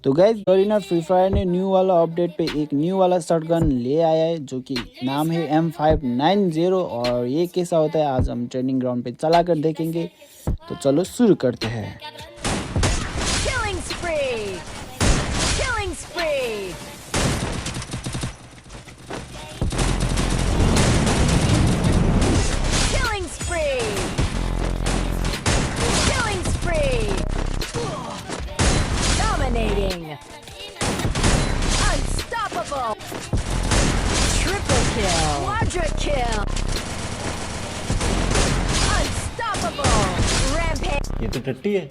तो guys Garena free fire ने new वाला अपडेट पे एक न्यू वाला शॉटगन ले आया है जो कि नाम है M590 और ये कैसा होता है आज हम ट्रेनिंग ग्राउंड पे चला कर देखेंगे। तो चलो शुरू करते हैं। Killing spree! Killing spree! Killing spree! Killing spree! Dominating! Unstoppable! Triple kill! Quadra kill! Unstoppable! Rampage! ये तो टट्टी है।